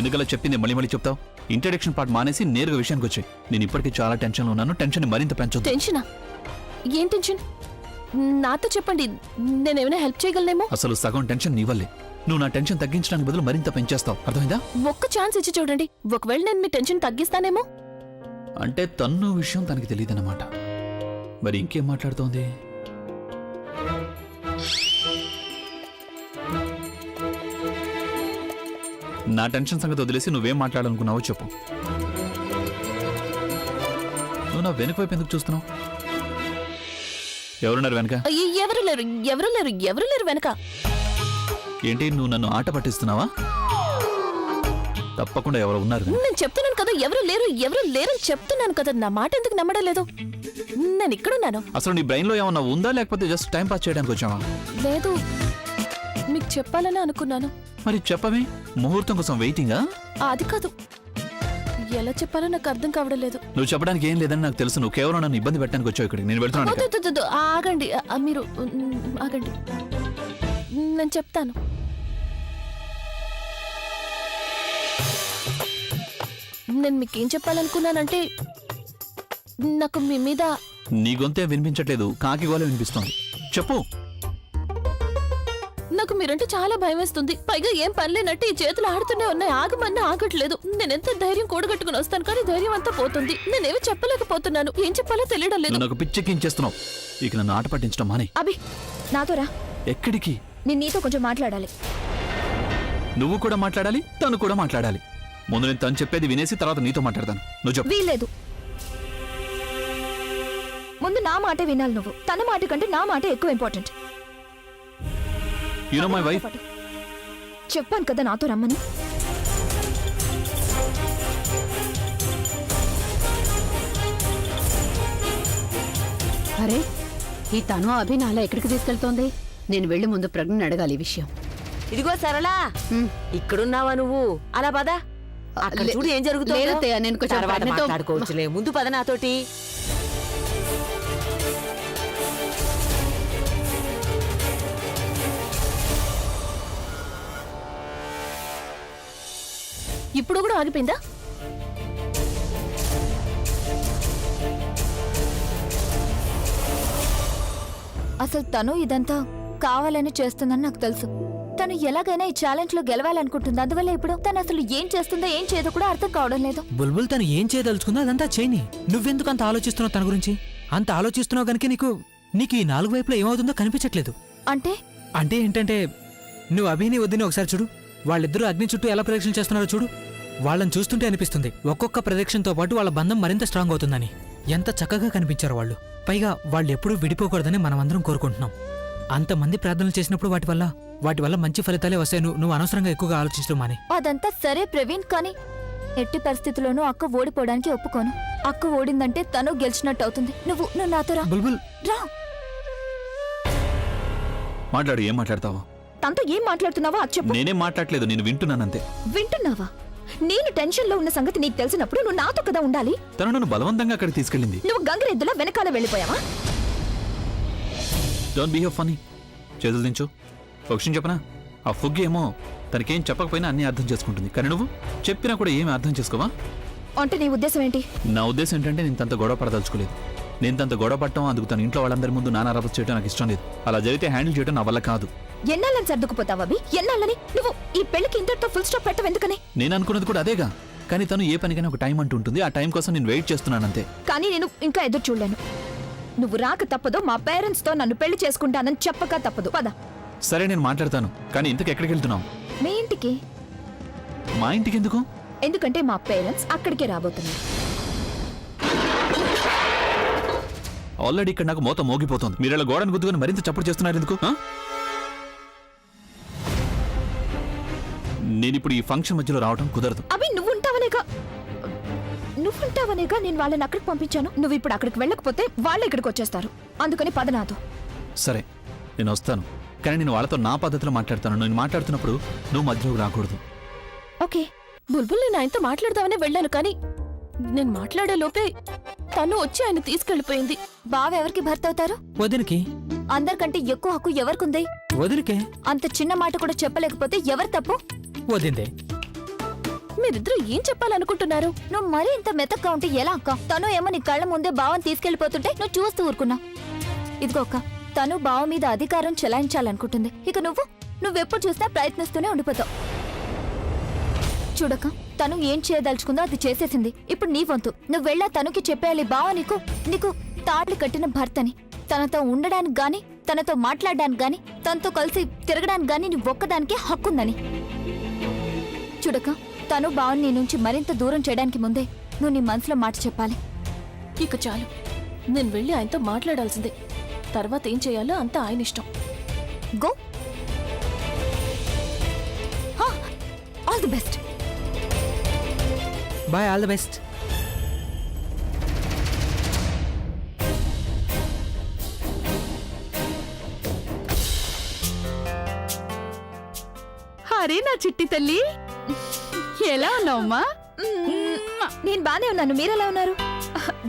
ఎందుకలా చెప్పింది మళ్ళీ మళ్ళీ చెప్తావు? ఇంట్రడక్షన్ పార్ట్ మానేసి నేరుగా విషయానికి వచ్చాయి. నేను ఇప్పటికీ చాలా టెన్షన్లో ఉన్నాను. టెన్షన్ మరింత పెంచొద్దు. టెన్షనా? ఏం టెన్షన్? నాతో చెప్పండి, నేనేమైనా హెల్ప్ చేయగలనేమో. అసలు సగం టెన్షన్ నీ వల్లే. నువ్వు నా టెన్షన్ తగ్గించడానికి బదులు మరింత పెంచేస్తావు. అర్థమైందా? ఒక్క ఛాన్స్ ఇచ్చి చూడండి. ఒకవేళ నేను మీ టెన్షన్ తగ్గిస్తానేమో. అంటే తన్ను విషయం తనకి తెలియదన్నమాట. మరి ఇంకేం మాట్లాడుతోంది? నా టెన్షన్ సంగతి వదిలేసి నువ్వేం మాట్లాడాలనుకున్నావో చెప్పు. నువ్వు నా వెనక వైపు ఎందుకు చూస్తున్నావు? ఎవరున్నారు వెనక? ఎవరు లేరు, ఎవరు లేరు, ఎవరు లేరు వెనక. ఏంటి, నువ్వు నన్ను ఆట పట్టిస్తున్నావా? తప్పకుండా ఎవరు ఉన్నారు. నేను చెప్తున్నాను కదా, ఎవరు లేరు, ఎవరు లేరని చెప్తున్నాను కదా. నా మాట ఎందుకు నమ్మడం లేదు? నేను ఇక్కడున్నాను. అసలు నీ బ్రెయిన్ లో ఏమన్నా ఉందా, లేకపోతే జస్ట్ టైం పాస్ చేయడానికి వచ్చావా? లేదు, మీకు చెప్పాలని అనుకున్నాను. మరి చెప్పవే. ముహూర్తం కోసం వెయిటింగా? అది కాదు, ఎలా చెప్పాలో నాకు అర్థం కావడం లేదు. నువ్వు చెప్పడానికి ఏం లేదని నాకు తెలుసు. నువ్వు కేవలం నన్ను ఇబ్బంది పెట్టడానికి వచ్చావు ఇక్కడికి. నేను వెళ్తున్నాను. ఆగండి, మీరు ఆగండి, నేను చెప్తాను. నేను మీకేం చెప్పాలనుకున్నానంటే, నాకు మీ మీద... నీ గొంతే వినిపించట్లేదు, కాకి గోలే వినిపిస్తోంది. చెప్పు. నాకు మీరంటే చాలా భయం వేస్తుంది. పైగా ఏం పనిలేనట్టు ఈ చేతులు ఆడుతూనే ఉన్నాయి. ఆగమన్నా ఆగట్లేదు. నేనెంత ధైర్యం కూడగట్టుకుని వస్తాను, కానీ ధైర్యం అంతా పోతుంది. నేనేమి చెప్పలేకపోతున్నాను. ఏం చెప్పాలో తెలియడం లేదు. నాకు పిచ్చెక్కించేస్తున్నావు. ఇక నన్ను ఆట పట్టించడం మానే. అభి, నాతో రా. ఎక్కడికి? నేను నీతో కొంచెం మాట్లాడాలి. నువ్వు కూడా మాట్లాడాలి, తను కూడా మాట్లాడాలి. ముందు నేను తను చెప్పేది వినేసి తర్వాత నీతో మాట్లాడతాను. నువ్వు చెప్పు. వీల్లేదు. ముందు నా మాట వినాలి నువ్వు. తన మాట కంటే నా మాట ఎక్కువ important. You know my wife. చెప్పాను కదా నాతో రమ్మని. అరే, ఈ తను అభినాల ఎక్కడికి తీసుకెళ్తోంది? నేను వెళ్లి ముందు ప్రజ్ఞని అడగాలి ఈ విషయం. ఇదిగో సరళా, ఇక్కడున్నావా నువ్వు? అలా పద, అక్కడ చూడు ఏం జరుగుతుందో. నేను కొంచెం మాట్లాడుకోవచ్చులే, ముందు పద నాతోటి. ఇప్పుడు కూడా ఆగిపోయిందా? అసలు తను ఇదంతా కావాలని చేస్తుందని నాకు తెలుసు. తను ఎలాగైనా ఈ ఛాలెంజ్ లో గెలవాలనుకుంటుంది. అందువల్ల ఇప్పుడు తను అసలు ఏం చేస్తుందో ఏం చేయదో కూడా అర్థం కావడం లేదు. బుల్బుల్ తను ఏం చేయదలుచుకుందో అదంతా చేయని. నువ్వెందుకు అంత ఆలోచిస్తున్నావు తన గురించి? అంత ఆలోచిస్తున్నావు కనుక నీకు ఈ నాలుగు వైపులో ఏమవుతుందో కనిపించట్లేదు. అంటే అంటే ఏంటంటే, నువ్వు అభిని వద్దని ఒకసారి చూడు. వాళ్ళిద్దరూ అగ్ని చుట్టూ ఎలా ప్రదక్షిణ చేస్తున్నారో చూడు. వాళ్ళని చూస్తుంటే అనిపిస్తుంది ఒక్కొక్క ప్రదక్షిణతో పాటు వాళ్ళ బంధం మరింత స్ట్రాంగ్ అవుతుందని. ఎంత చక్కగా కనిపించారు వాళ్ళు. పైగా వాళ్ళు ఎప్పుడూ విడిపోకూడదని మనమందరం కోరుకుంటున్నాం. అంతమంది ప్రార్థనలు చేసినప్పుడు వాటి వల్ల మంచి ఫలితాలే వస్తాయి. నువ్వు అనవసరంగా ఎక్కువగా ఆలోచించడం మానే. అదంతా సరే ప్రవీణ్, కానీ ఎట్టి పరిస్థితుల్లోనూ అక్క ఓడిపోవడానికి ఒప్పుకోను. అక్క ఓడిందంటే తను గెలిచినట్టు అవుతుంది. నువ్వు నాతో రా. బుల్బుల్ రా. మాట్లాడు. ఏం మాట్లాడతావా? తనతో ఏం మాట్లాడుతున్నావో అది చెప్పు. నేనేం మాట్లాడలేదు, నేను వింటున్నానంతే. వింటున్నావా? నేను టెన్షన్ లో ఉన్న సంగతి నీకు తెలిసినప్పుడు నువ్వు నాతో కదా ఉండాలి. తను నన్ను బలవంతంగా అక్కడికి తీసుకెళ్ళింది. నువ్వు గంగరెద్దులా వెనకాల వెళ్ళిపోయావా? Don't behave funny. చేతులు దించు. ఒక విషయం చెప్పనా? ఆ ఫుగ్గి ఏమో తనకేం చెప్పకపోయినా అన్నీ అర్థం చేసుకుంటుంది, కానీ నువ్వు చెప్పినా కూడా ఏమి అర్థం చేసుకోవా? అంటే నీ ఉద్దేశం ఏంటి? నా ఉద్దేశం ఏంటంటే, నేను తనతో గొడవ పడదలుచుకోలేదు. నేను తనతో గొడవ పడటం, అందుకు తన ఇంట్లో వాళ్ళందరి ముందు నానా రభస చేయడం నాకు ఇష్టం లేదు. అలా జరిగితే హ్యాండిల్ చేయడం నా వల్ల కాదు. ఎన్నాళ్ళని సర్దుకుపోతావా అభి? ఎన్నాళ్ళని? నువ్వు ఈ పెళ్లికి ఇంతటితో ఫుల్ స్టాప్ పెట్టవు ఎందుకని? నేను అనుకున్నది కూడా అదేగా. కానీ తను ఏ పనికైనా ఒక టైం అంటూ ఉంటుంది. ఆ టైం కోసం నేను వెయిట్ చేస్తున్నానంతే. కానీ నేను ఇంకా ఎదురు చూడలేను. నువ్వు రాక తప్పదు. మా పేరెంట్స్ తో నన్ను పెళ్లి చేసుకుంటానని చెప్పక తప్పదు. పద. సరే, నేను మాట్లాడతాను. కానీ ఇంతకు ఎక్కడికి వెళ్తున్నావు? మీ ఇంటికి. మా ఇంటికి ఎందుకు? ఎందుకంటే మా పేరెంట్స్ అక్కడికే రాబోతున్నారు. ఆల్రెడీ ఇక్కడ నాకు మోత మోగిపోతుంది. మీరు ఇలా గోడను గుద్దుకొని మరింత చప్పుడు చేస్తున్నారు ఎందుకు? నేను ఇప్పుడు ఈ ఫంక్షన్ మధ్యలో రావడం కుదరదు. అవి నువ్వుంటావనేగా నేను వాళ్ళని అక్కడికి పంపించాను. నువ్వు ఇప్పుడు అక్కడికి వెళ్ళకపోతే వాళ్ళు ఇక్కడికి వచ్చేస్తారు. అందుకని పద నాతో. సరే, నేను వస్తాను. కానీ నేను వాళ్ళతో నా పద్ధతిలో మాట్లాడతాను. నేను మాట్లాడుతున్నప్పుడు నువ్వు మధ్యలోకి రాకూడదు. ఓకే. బుల్బుల్, నేను ఆయనతో మాట్లాడదామని వెళ్ళాను, కానీ నేను మాట్లాడే లోపే తను వచ్చి ఆయన తీసుకెళ్లిపోయింది. బావ ఎవరికి భర్త అవుతారు? వదిలికి. అందరికంటే ఎక్కువ హక్కు ఎవరికుంది? వదిలికే. అంత చిన్న మాట కూడా చెప్పలేకపోతే ఎవరు తప్పు? వదిందే. మీరిద్దరూ ఏం చెప్పాలనుకుంటున్నారు? నువ్వు మరీ ఇంత మెతక్గా ఉంటే ఎలా అక్క? తను ఏమో నీ కళ్ళ ముందే బావని తీసుకెళ్లిపోతుంటే నువ్వు చూస్తూ ఊరుకున్నావు. ఇదిగో అక్క, తను బావ మీద అధికారం చెలాయించాలనుకుంటుంది. ఇక నువ్వెప్పుడు చూసినా ప్రయత్నిస్తూనే ఉండిపోతావు. చూడక్క, తను ఏం చేయదలుచుకుందో అది చేసేసింది. ఇప్పుడు నీ వంతు. నువ్వు వెళ్ళా తనకి చెప్పేయాలి, బావ నీకు తాళి కట్టిన భర్తని. తనతో ఉండడానికి గాని, తనతో మాట్లాడడానికి గాని, తనతో కలిసి తిరగడానికి గాని నీ ఒక్కదానికే హక్కుందని. చూడక్క, తను బావని నీ నుంచి మరింత దూరం చేయడానికి ముందే నువ్వు నీ మనసులో మాట చెప్పాలి. ఇక చాలు, నేను వెళ్ళి ఆయనతో మాట్లాడాల్సిందే. తర్వాత ఏం చేయాలో అంతా ఆయన ఇష్టం. Go. All the best. Bye, all the best. అరే నా చిట్టి తల్లి, ఎలా ఉన్నావమ్మా? నేను బానే ఉన్నాను. మీరెలా ఉన్నారు?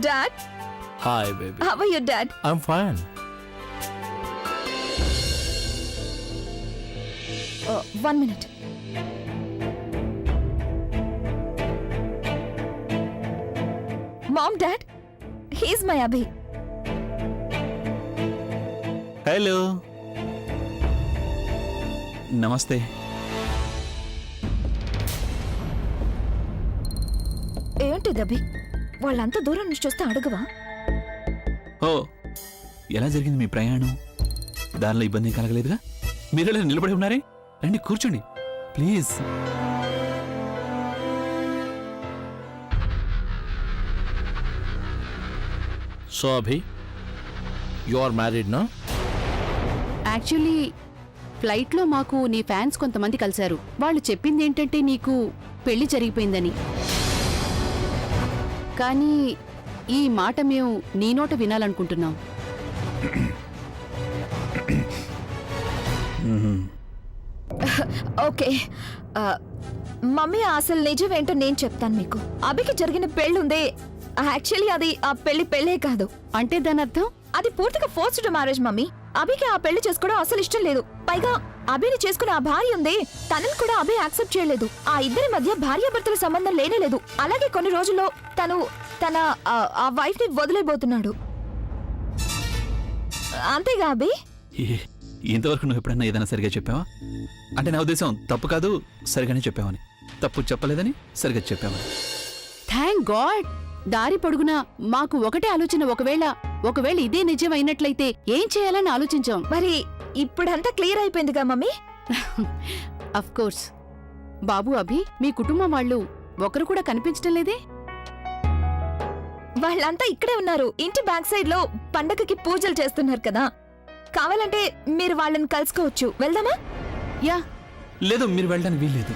Dad, Hi, baby. How are you dad? I'm fine. 1 minute. Mom, Dad, he's my Abhi. Hello, నమస్తే. ఏంటిది అభి? వాళ్ళంతా దూరం నుంచి చూస్తే అడగవా? ఓ, ఎలా జరిగింది మీ ప్రయాణం? దానిలో ఇబ్బంది కలగలేదుగా? మీరెలా నిలబడి ఉన్నారే? రండి కూర్చోండి please. So, Abhi, you are married, no? Actually ఫ్లైట్లో మాకు నీ ఫ్యాన్స్ కొంతమంది కలిశారు. వాళ్ళు చెప్పింది ఏంటంటే నీకు పెళ్లి జరిగిపోయిందని. కానీ ఈ మాట మేము నీ నోట వినాలనుకుంటున్నాం. ఓకే, మమ్మీ అసలు నిజమేంటో నేను చెప్తాను మీకు. అభికి జరిగిన పెళ్ళుందే, యాక్చువల్లీ అది ఆ పెళ్ళే కాదు. అంటే దాని అర్థం? అది పూర్తిగా ఫోర్స్డ్ మ్యారేజ్ మమ్మీ. అభికి ఆ పెళ్లి చేసుకోవడం అసలు ఇష్టం లేదు. పైగా అభిని చేసుకున్న ఆ భార్య ఉందే, తనని కూడా అభి యాక్సెప్ట్ చేయలేదు. ఆ ఇద్దరి మధ్య భార్యాభర్తల సంబంధం లేనేలేదు. అలాగే కొన్ని రోజుల్లో తన ఆ వైఫ్ ని వదిలేబోతున్నాడు. అంతేగా అభి? ఇంతవరకు నువ్వు ఎప్పుడన్నా ఏదైనా సరిగా చెప్పావా? అంటే నా ఉద్దేశం తప్పు కాదు, సరిగానే చెప్పావని. తప్పు చెప్పలేదని సరిగా చెప్పావని. Thank God. దారి పొడుగునా మాకు ఒకటే ఆలోచన. ఒకవేళ ఇదే నిజం అయినట్లయితే ఏం చేయాలని ఆలోచించాం. మరి ఇప్పుడంతా క్లియర్ అయిపోయిందిగా మమ్మీ? Of course. బాబు, అభి, మీ కుటుంబం వాళ్ళు ఒకరు కూడా కనిపించడం లేదే? వాళ్ళంతా ఇక్కడే ఉన్నారు. ఇంటి బ్యాక్ సైడ్ లో పండగకి పూజలు చేస్తున్నారు కదా. కావాలంటే మీరు వాళ్ళని కలుసుకోవచ్చు. వెళ్దామా? యా. లేదు, మీరు వెళ్ళడానికి వీల్లేదు.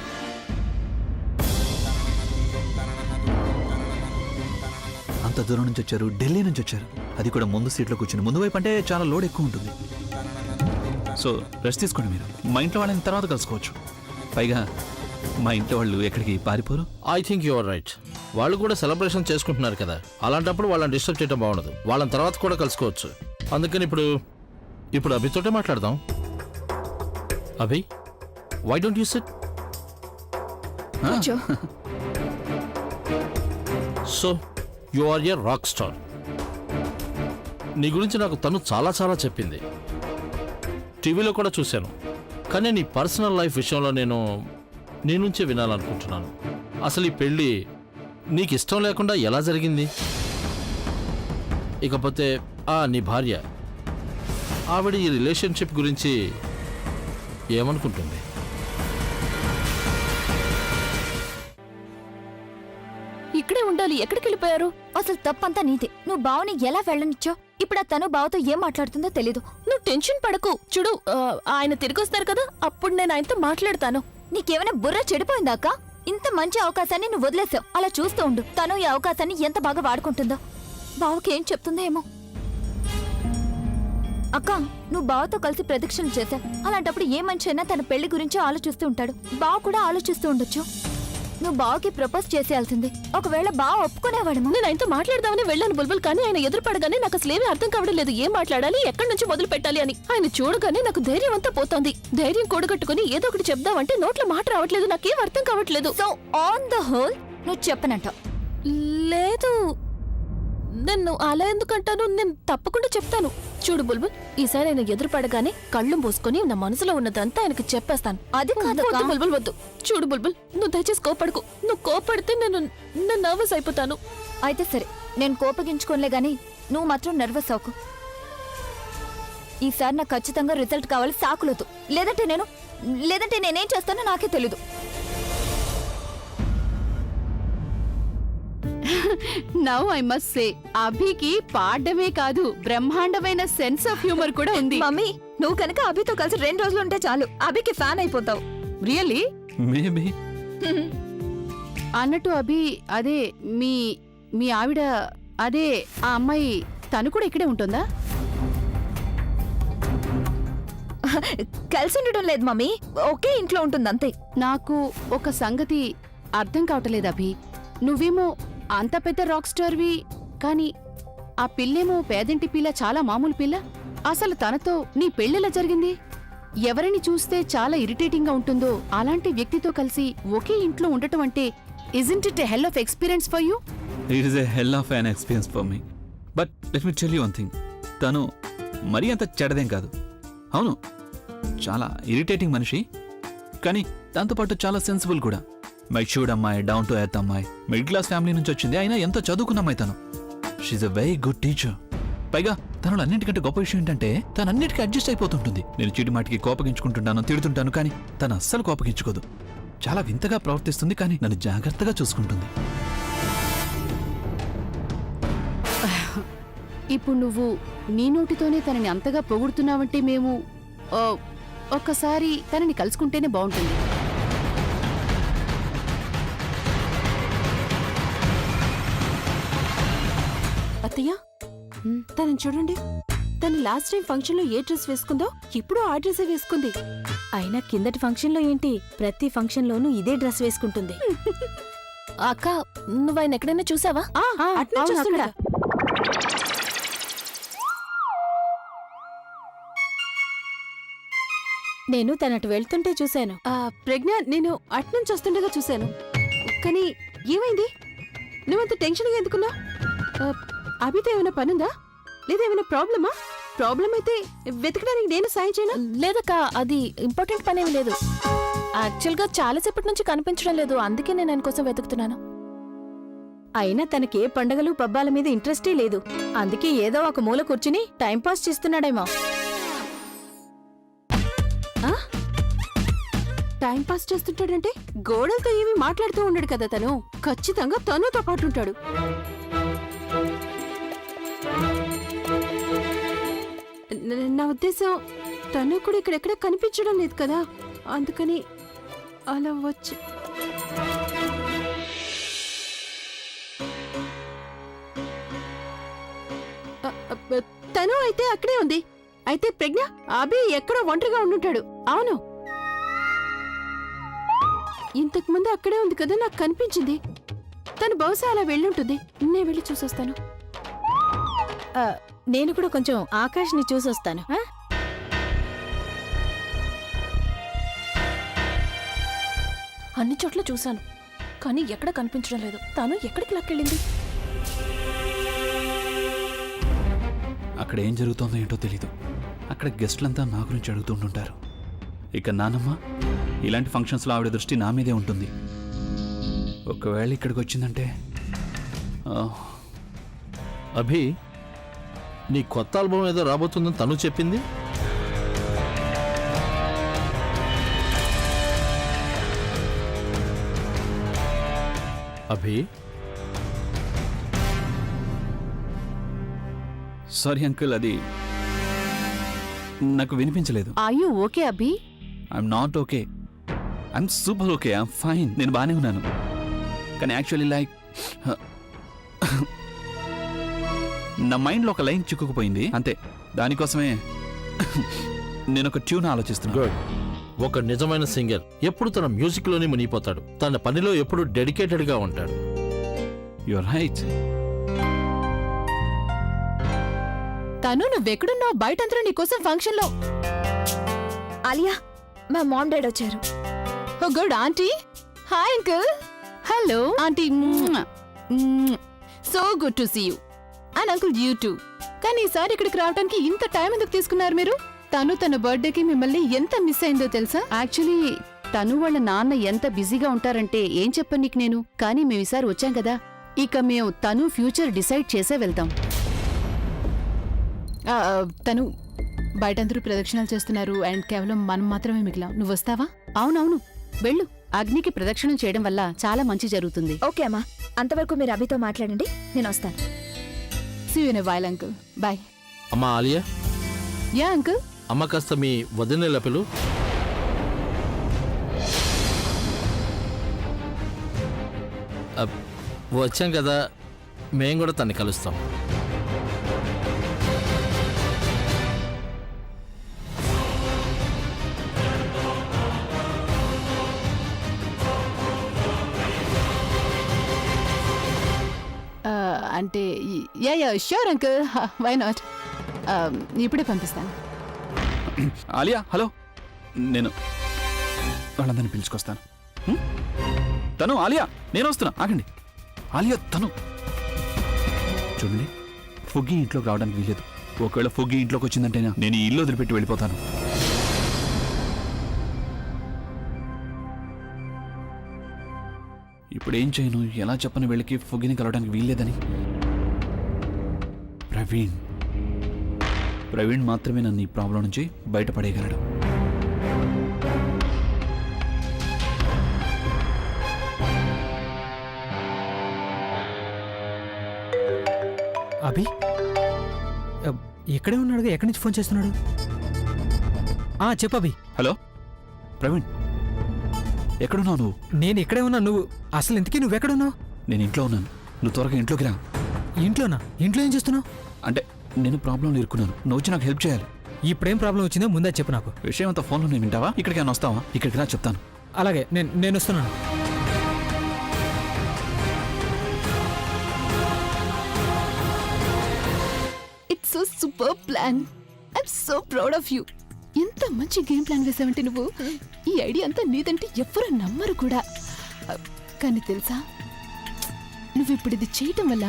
అంత దూరం నుంచి వచ్చారు, ఢిల్లీ నుంచి వచ్చారు. అది కూడా ముందు సీట్లో కూర్చుని. ముందు వైపు అంటే చాలా లోడ్ ఎక్కువ ఉంటుంది. సో రెస్ట్ తీసుకోండి మీరు. మా ఇంట్లో వాళ్ళని తర్వాత కలుసుకోవచ్చు. పైగా మా ఇంట్లో వాళ్ళు ఎక్కడికి పారిపోరు. I think you are right. వాళ్ళు కూడా సెలబ్రేషన్ చేసుకుంటున్నారు కదా, అలాంటప్పుడు వాళ్ళని డిస్టర్బ్ చేయడం బాగుండదు. వాళ్ళని తర్వాత కూడా కలుసుకోవచ్చు. అందుకని ఇప్పుడు అభితోటే మాట్లాడదాం. అభి, why don't you sit? కూర్చో. So, you are a rock star. నీ గురించి నాకు తను చాలా చెప్పింది. టీవీలో కూడా చూశాను. కానీ నీ పర్సనల్ లైఫ్ విషయంలో నేను నీ నుంచే వినాలనుకుంటున్నాను. అసలు ఈ పెళ్ళి నీకు ఇష్టం లేకుండా ఎలా జరిగింది? ఇకపోతే నీ భార్య, ఆవిడ ఈ రిలేషన్షిప్ గురించి ఏమనుకుంటుంది? ఇక్కడే ఉండాలి. ఎక్కడికి వెళ్ళిపోయారు? అసలు తప్పంతా నీదే. నువ్వు బావని ఎలా వెళ్ళనిచ్చావు? ఇప్పుడు ఆ తను బావతో ఏం మాట్లాడుతుందో తెలీదు. నువ్వు టెన్షన్ పడకు. చూడు, ఆయన తిరిగి వస్తారు కదా, అప్పుడు నేను ఆయనతో మాట్లాడతాను. నీకేమైనా బుర్ర చెడిపోయిందాక? ఇంత మంచి అవకాశాన్ని నువ్వు వదిలేసావు. అలా చూస్తూ ఉండు. తను ఈ అవకాశాన్ని ఎంత బాగా వాడుకుంటుందో. బావకి ఏం చెప్తుందో ఏమో. అక్క, నువ్వు బావతో కలిసి ప్రదక్షిణలు చేశావు. అలాంటప్పుడు ఏ మనిషి అయినా తన పెళ్లి గురించి ఆలోచిస్తూ ఉంటాడు. బావ కూడా ఆలోచిస్తూ ఉండొచ్చు. నువ్వు బావకి ప్రపోజ్ చేసేయాల్సింది. ఒకవేళ బావ ఒప్పుకునేవాడేమో. నేను ఆయనతో మాట్లాడదామని వెళ్ళాను బుల్బుల్, కానీ ఆయన ఎదురుపడగానే నాకు అసలేమీ అర్థం కావడం లేదు. ఏం మాట్లాడాలి, ఎక్కడి నుంచి మొదలు పెట్టాలి అని. ఆయన చూడగానే నాకు ధైర్యం అంతా పోతోంది. ధైర్యం కూడగట్టుకుని ఏదో ఒకటి చెప్దామంటే నోట్లో మాట రావట్లేదు. నాకేం అర్థం కావట్లేదు. సో ఆన్ ద హోల్ నువ్వు చెప్పనంటావు. లేదు, నేను అలా ఎందుకంటాను, నేను తప్పకుండా చెప్తాను. చూడు బుల్బుల్, ఈసారి ఆయన ఎదురుపడగానే కళ్ళు మూసుకొని నా మనసులో ఉన్నదంతా ఆయనకు చెప్పేస్తాను. అది కాదు వద్దు బుల్బుల్, వద్దు. చూడు బుల్బుల్, నువ్వు దయచేసి కోపడకు. నువ్వు కోపడితే నేను నర్వస్ అయిపోతాను. అయితే సరే, నేను కోపగించుకోలే గాని నువ్వు మాత్రం నర్వస్ అవ్వకు. ఈసారి నాకు ఖచ్చితంగా రిజల్ట్ కావాలి, సాకులొద్దు. లేదంటే నేనేం చేస్తానో నాకే తెలీదు. నౌ ఐ మస్ట్ సే, అభికి పాడమే కాదు, బ్రహ్మాండమైన సెన్స్ ఆఫ్ హ్యూమర్ కూడా ఉంది. మమ్మీ, నువ్వు కనుక అభితో కలిసి 2 రోజులు ఉంటే చాలు, అభికి ఫ్యాన్ అయిపోతావు. రియల్లీ? మేబీ. అన్నట్టు అభి, అదే మీ మీ ఆవిడ, అదే ఆ అమ్మాయి, తను కూడా ఇక్కడే ఉంటుందా? కలిసి ఉండడం లేదు మమ్మీ, ఒకే ఇంట్లో ఉంటుంది అంతే. నాకు ఒక సంగతి అర్థం కావట్లేదు అభి. నువ్వేమో అంత పెద్ద రాక్ స్టార్వి, కానీ ఆ పిల్లేమో పేదింటి పిల్ల, చాలా మామూలు పిల్ల. అసలు తనతో నీ పెళ్ళెలా జరిగింది? ఎవరిని చూస్తే చాలా ఇరిటేటింగ్ గా ఉంటుందో అలాంటి వ్యక్తితో కలిసి ఒకే ఇంట్లో ఉండటం అంటే, isn't it a hell of experience for you? It is a hell of an experience for me. But let me tell you one thing, తను మరీ అంత చెడదేం కాదు. అవును, చాలా ఇరిటేటింగ్ మనిషి, కానీ దాంతోపాటు చాలా సెన్సిబుల్ కూడా. మెచ్యూర్డ్ అమ్మాయి, డౌన్ టు ఎర్త్ అమ్మాయి, మిడిల్ క్లాస్ ఫ్యామిలీ నుంచి వచ్చింది. అయినా ఎంతో చదువుకున్న అమ్మాయి తను. She's a very good teacher. పైగా తనలో అన్నిటికంటే గొప్ప విషయం ఏంటంటే తను అన్నిటికీ అడ్జస్ట్ అయిపోతుంటుంది. నేను చీటి మాటికి కోపగించుకుంటుంటాను, తిడుతుంటాను, కానీ తను అస్సలు కోపగించుకోదు. చాలా వింతగా ప్రవర్తిస్తుంది, కానీ నన్ను జాగ్రత్తగా చూసుకుంటుంది. ఇప్పుడు నువ్వు నీ నోటితోనే తనని అంతగా పొగుడుతున్నావంటే మేము ఒక్కసారి తనని కలుసుకుంటేనే బాగుంటుంది. అత్తయ్య, తనని చూడండి. తను లాస్ట్ టైం ఫంక్షన్ లో ఏ డ్రెస్ వేసుకుందో ఇప్పుడు ఆ డ్రెస్ వేసుకుంది. అయినా కిందటి ఫంక్షన్ లో ఏంటి, ప్రతి ఫంక్షన్ లోనూ ఇదే డ్రెస్ వేసుకుంటుంది. అక్క, నువ్వు ఆయన ఎక్కడైనా చూసావా? అట్లా అవును, చూస్తుందా? నేను తనటు వెళ్తుంటే చూశాను. ప్రజ్ఞ, నేను అట్నుంచి వస్తుండగా చూశాను. కానీ ఏమైంది? నువ్వంత టెన్షన్గా ఎందుకున్నావు? అభితో ఏమైనా పనుందా, లేదా ఏమైనా ప్రాబ్లమా? ప్రాబ్లం అయితే వెతకడానికి నేను సాయం చేయను. లేదక్క, అది ఇంపార్టెంట్ పనేమి లేదు. యాక్చువల్గా చాలాసేపటి నుంచి కనిపించడం లేదు, అందుకే నేను ఆయన కోసం వెతుకుతున్నాను. అయినా తనకే పండగలు పబ్బాల మీద ఇంట్రెస్టే లేదు. అందుకే ఏదో ఒక మూల కూర్చుని టైంపాస్ చేస్తున్నాడేమో. టైంపాస్ చేస్తుంటాడంటే గోడలతో ఏమీ మాట్లాడుతూ ఉండడు కదా తను. ఖచ్చితంగా తనుతో పాటు ఉంటాడు. నా ఉద్దేశం, తను కూడా ఇక్కడెక్కడ కనిపించడం లేదు కదా, అందుకని అలా వచ్చి. తను అయితే అక్కడే ఉంది. అయితే ప్రజ్ఞ, అభి ఎక్కడో ఒంటరిగా ఉండుంటాడు. అవును, ఇంతకు ముందు అక్కడే ఉంది కదా, నాకు కనిపించింది. తను బహుశా అలా వెళ్ళుంటుంది. నేను వెళ్ళి చూసొస్తాను. నేను కూడా కొంచెం ఆకాష్ని చూసొస్తాను. అన్ని చోట్ల చూశాను, కానీ ఎక్కడ కనిపించడం లేదు. తను ఎక్కడికి లాక్కెళ్ళింది? అక్కడ ఏం జరుగుతుందో ఏంటో తెలీదు. అక్కడ గెస్ట్లంతా నా గురించి అడుగుతుంటుంటారు. ఇక నానమ్మ, ఇలాంటి ఫంక్షన్స్లో ఆవిడ దృష్టి నా మీదే ఉంటుంది. ఒకవేళ ఇక్కడికి వచ్చిందంటే అభి, నీ కొత్త ఆల్బమ్ ఏదో రాబోతుందని తను చెప్పింది. అభి, సారీ అంకుల్, అది నాకు వినిపించలేదు. Are you okay Abhi? I'm not okay, I'm super okay, I'm fine. నేను బాగానే ఉన్నాను. కానీ యాక్చువల్లీ లైక్ నా మైండ్లో ఒక లైన్ చిక్కుకుపోయింది అంతే. దానికోసమే నేను ఒక ట్యూన్ ఆలోచిస్తున్నాను. గుడ్ ఒక నిజమైన సింగర్ ఎప్పుడు తన మ్యూజిక్లోనే మునిగిపోతాడు. తన పనిలో ఎప్పుడు డెడికేటెడ్గా ఉంటాడు. Your right. తను నువ్వెక్కడున్నావు? బయట అందరూ నీకోసం ఫంక్షన్ లో. ఆలియా, మా మామ్ డాడ్ వచ్చారు. Oh good aunty. Hi uncle. Hello aunty. So good to see you. And uncle you too. కానీ ఈసారి ఇక్కడికి రావడానికి ఇంత టైం ఎందుకు తీసుకున్నారు మీరు? తను తన బర్త్డేకి మిమ్మల్ని ఎంత మిస్ అయిందో తెలుసా? యాక్చువల్లీ తను వాళ్ళ నాన్న ఎంత బిజీగా ఉంటారంటే ఏం చెప్పను నీకు నేను. కానీ మేము ఈసారి వచ్చాం కదా, ఇక మేము తను ఫ్యూచర్ డిసైడ్ చేసే వెళ్తాం. తను బయట అందరూ ప్రదక్షిణాలు చేస్తున్నారు అండ్ కేవలం మనం మాత్రమే మిగిలాం. నువ్వు వస్తావా? అవునవును, వెళ్ళు. అగ్నికి ప్రదక్షిణం చేయడం వల్ల చాలా మంచి జరుగుతుంది. ఓకే అమ్మా, అంతవరకు మీరు అభితో మాట్లాడండి, నేను వస్తాను. See you in a while uncle. Bye. అమ్మా ఆలియా, యా అంకుల్. అమ్మ కాస్త మీ వదిన పిలు. వచ్చాం కదా, మేం కూడా తన్ని కలుస్తాం. అంటే yeah yeah sure uncle, why not. ఇప్పుడే పంపిస్తాను. ఆలియా, హలో. నేను వాళ్ళందరినీ పిలుచుకొస్తాను. తను ఆలియా, నేను వస్తున్నా, ఆగండి. ఆలియా, తను చూడండి, ఫుగ్గి ఇంట్లోకి రావడానికి వీలేదు. ఒకవేళ ఫుగ్గి ఇంట్లోకి వచ్చిందంటే నేను ఈ ఇల్లు వదిలిపెట్టి వెళ్ళిపోతాను. ఇప్పుడు ఏం చేయను, ఎలా చెప్పను వీళ్ళకి ఫుగ్గిని కలవడానికి వీల్లేదని? ప్రవీణ్ మాత్రమే నన్ను ఈ ప్రాబ్లం నుంచి బయటపడేయగలడు. అభి ఇక్కడే ఉన్నాడుగా, ఎక్కడి నుంచి ఫోన్ చేస్తున్నాడు? చెప్పు అభి. హలో ప్రవీణ్, ఎక్కడున్నావు నువ్వు? నేను ఇక్కడే ఉన్నా. నువ్వు అసలు ఇంతకీ నువ్వెక్కడున్నావు? నేను ఇంట్లో ఉన్నాను, నువ్వు త్వరగా ఇంట్లోకి రా. ఇంట్లోనా? ఇంట్లో ఏం చేస్తున్నావు? అంటే నేను ప్రాబ్లంలో ఇరుక్కున్నాను, నువ్వు వచ్చి నాకు హెల్ప్ చేయాలి. ఇప్పుడేం ప్రాబ్లం వచ్చిందో ముందే చెప్పు నాకు. విషయం అంతా ఫోన్లో నేను వింటావా? ఇక్కడికి ఏమైనా వస్తావా? ఇక్కడికి రా, చెప్తాను. అలాగే, నేను వస్తున్నాను. It's so super plan. I'm so proud of you. ఎంత మంచి గేమ్ ప్లాన్ వేసావంటే నువ్వు. ఈ ఐడియా అంతా నీదంటే ఎవ్వరూ నమ్మరు కూడా. కానీ తెలుసా, నువ్వు ఇప్పుడు ఇది చేయటం వల్ల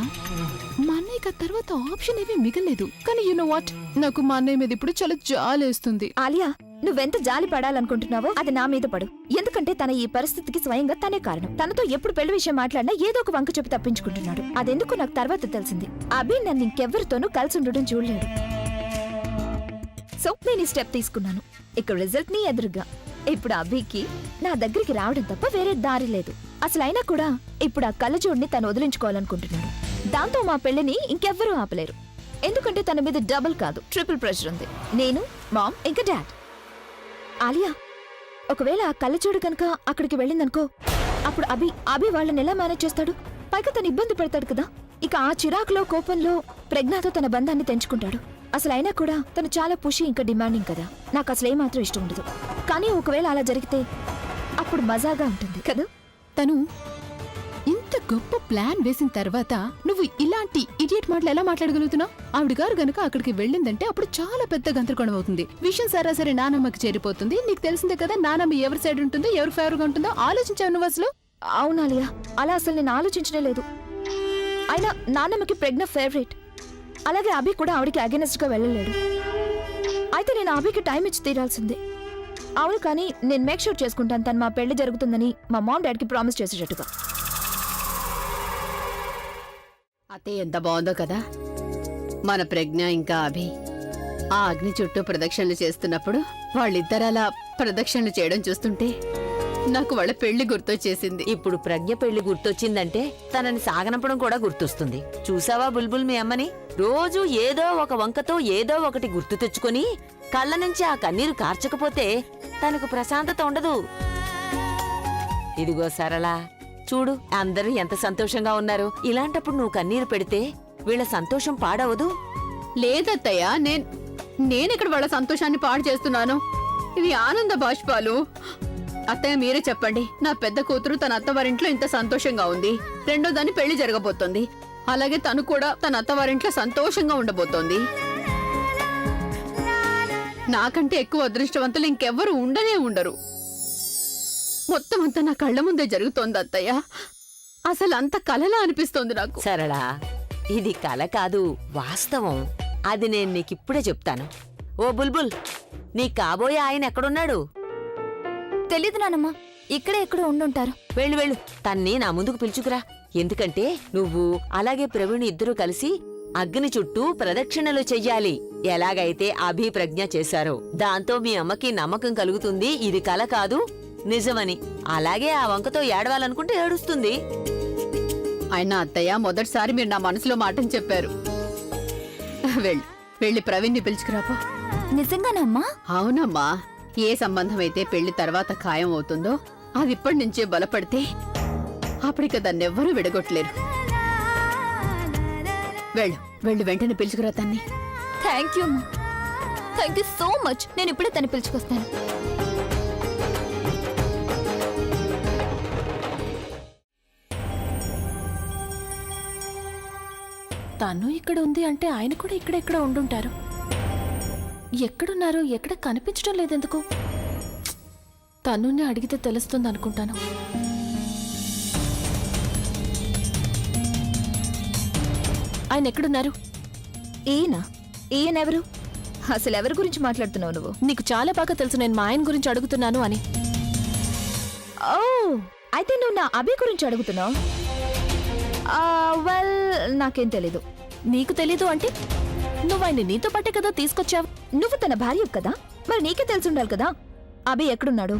మా అన్నయ్యకి ఆ తర్వాత ఆప్షన్ ఏమీ మిగలేదు. కానీ యు నో వాట్, నాకు మా అన్నయ్య మీద ఇప్పుడు చాలా జాలేస్తుంది. ఆలియా, నువ్వెంత జాలి పడాలనుకుంటున్నావో అది నా మీద పడు. ఎందుకంటే తన ఈ పరిస్థితికి స్వయంగా తనే కారణం. తనతో ఎప్పుడు పెళ్లి విషయం మాట్లాడినా ఏదో ఒక వంక చెప్పి తప్పించుకుంటున్నాడు. అదెందుకు నాకు తర్వాత తెలిసింది. అభి నన్ను ఇంకెవ్వరితోనూ కలిసి ఉండడం చూడలేడు. సో నేను ఈ స్టెప్ తీసుకున్నాను. ఇక్కడ రిజల్ట్ ని ఎదురుగా. ఇప్పుడు అభికి నా దగ్గరికి రావడం తప్ప వేరే దారి లేదు. అసలు అయినా కూడా ఇప్పుడు ఆ కళ్ళజోడిని తను వదిలించుకోవాలనుకుంటున్నాడు. దాంతో మా పెళ్లిని ఇంకెవ్వరూ ఆపలేరు. ఎందుకంటే తన మీద డబుల్ కాదు, ట్రిపుల్ ప్రెషర్ ఉంది. నేను, మామ్, ఇంకా డాడ్. ఆలియా, ఒకవేళ ఆ కళ్ళజోడు కనుక అక్కడికి వెళ్ళిందనుకో, అప్పుడు అభి వాళ్ళని ఎలా మేనేజ్ చేస్తాడు? పైగా తను ఇబ్బంది పెడతాడు కదా. ఇక ఆ చిరాకులో, కోపంలో ప్రజ్ఞతో తన బంధాన్ని తెంచుకుంటాడు. అసలు అయినా కూడా తను చాలా పుషి, ఇంకా డిమాండింగ్ కదా. నాకు అసలు ఏమాత్రం ఇష్టం ఉండదు. కానీ ఒకవేళ అలా జరిగితే అప్పుడు మజాగా ఉంటుంది కదా. తను ఇంత గొప్ప ప్లాన్ వేసిన తర్వాత నువ్వు ఇలాంటి ఇడియట్ మాటలు ఎలా మాట్లాడగలుగుతున్నావు? ఆవిడ గారు గనుక అక్కడికి వెళ్ళిందంటే అప్పుడు చాలా పెద్ద గందరగోళం అవుతుంది. విషయం సరాసరి నానమ్మకి చేరిపోతుంది. నీకు తెలిసిందే కదా, నానమ్మ ఎవరి సైడ్ ఉంటుందో, ఎవరు ఫేవర్ గా ఉంటుందో. ఆలోచించావు నువ్వు అసలు? అవునాలియా, అలా అసలు నేను ఆలోచించనే లేదు. అయినా నాన్నమ్మకి ప్రజ్ఞ ఫేవరెట్. అలాగే అభి కూడా ఆవిడికి అగెనెస్ట్ గా వెళ్ళలేడు. అయితే నేను అభికి టైం ఇచ్చి తీరాల్సిందే. అవును, కానీ నేను మేక్ షూర్ చేసుకుంటాను తను మా పెళ్లి జరుగుతుందని మా మామ్ డాడ్కి ప్రామిస్ చేసేటట్టుగా. అత్తయ్య ఎంత బాగుందో కదా. మన ప్రజ్ఞ ఇంకా అభి ఆ అగ్ని చుట్టూ ప్రదక్షిణలు చేస్తున్నప్పుడు వాళ్ళిద్దరు అలా ప్రదక్షిణలు చేయడం చూస్తుంటే నాకు వాళ్ళ పెళ్లి గుర్తొచ్చేసింది. ఇప్పుడు ప్రజ్ఞ పెళ్లి గుర్తొచ్చిందంటే తనని సాగనంపడం కూడా గుర్తొస్తుంది. చూసావా బుల్బుల్ మీ అమ్మని? రోజు ఏదో ఒక వంకతో ఏదో ఒకటి గుర్తు తెచ్చుకొని కళ్ళ నుంచి ఆ కన్నీరు కార్చకపోతే తనకు ప్రశాంతత ఉండదు. ఇదిగో సరళ, చూడు అందరూ ఎంత సంతోషంగా ఉన్నారు. ఇలాంటప్పుడు నువ్వు కన్నీరు పెడితే వీళ్ళ సంతోషం పాడవదు. లేదత్తయ్య, నేనిక్కడ వాళ్ళ సంతోషాన్ని పాడు చేస్తున్నాను. ఇవి ఆనంద బాష్పాలు. అత్తయ్య మీరే చెప్పండి, నా పెద్ద కూతురు తన అత్తవారింట్లో ఇంత సంతోషంగా ఉంది, రెండో దాన్ని పెళ్లి జరగబోతోంది, అలాగే తను కూడా తన అత్తవారింట్లో సంతోషంగా ఉండబోతోంది. నాకంటే ఎక్కువ అదృష్టవంతులు ఇంకెవ్వరూ ఉండనే ఉండరు. మొత్తం అంతా నా కళ్ళ ముందే జరుగుతోంది అత్తయ్య. అసలు అంత కలలా అనిపిస్తోంది నాకు. సరళా, ఇది కల కాదు, వాస్తవం. అది నేను నీకిప్పుడే చెప్తాను. ఓ బుల్బుల్, నీ కాబోయే ఆయన ఎక్కడున్నాడు? తెలీదు నానమ్మా, ఇక్కడే ఎక్కడో ఉండుంటారు. వెళ్ళు వెళ్ళు, తన్ని నా ముందుకు పిలుచుకురా. ఎందుకంటే నువ్వు అలాగే ప్రవీణ్ ఇద్దరూ కలిసి అగ్ని చుట్టూ ప్రదక్షిణలు చెయ్యాలి. ఎలాగైతే అభి ప్రజ్ఞ చేశారో దాంతో మీ అమ్మకి నమ్మకం కలుగుతుంది ఇది కల కాదు నిజమని. అలాగే ఆ వంకతో ఏడవాలనుకుంటే ఏడుస్తుంది. అయినా అత్తయ్య, మొదటిసారి మీరు నా మనసులో మాటని చెప్పారు. వెళ్ళి ప్రవీణ్ని పిలుచుకురాపో. నిజంగానమ్మా? అవునమ్మా, ఏ సంబంధం అయితే పెళ్లి తర్వాత ఖాయం అవుతుందో అది ఇప్పటి నుంచే బలపడితే అప్పటిక దాన్నెవ్వరూ విడగొట్టలేరు. వెళ్ళు వెంటనే పిలుచుకురా తన్ని. థ్యాంక్ యూ అమ్మా, థ్యాంక్ యూ సో మచ్. నేను ఇప్పుడే తను పిలుచుకొస్తాను. తను ఇక్కడ ఉంది అంటే ఆయన కూడా ఇక్కడెక్కడ ఉండుంటారు. ఎక్కడున్నారు? ఎక్కడ కనిపించడం లేదెందుకు? తనుని అడిగితే తెలుస్తుంది అనుకుంటాను. ఆయన ఎక్కడున్నారు? ఈయనెవరు? అసలు ఎవరి గురించి మాట్లాడుతున్నావు నువ్వు? నీకు చాలా బాగా తెలుసు నేను మా ఆయన గురించి అడుగుతున్నాను అని. ఓ, అయితే నువ్వు నా అభి గురించి అడుగుతున్నావు? వెల్, నాకేం తెలీదు. నీకు తెలీదు అంటే నువ్వు ఆయన నీతో పాటే కదా తీసుకొచ్చావు. నువ్వు తన భార్య కదా, మరి నీకే తెలిసి ఉండాలి కదా. అభి ఎక్కడున్నాడు?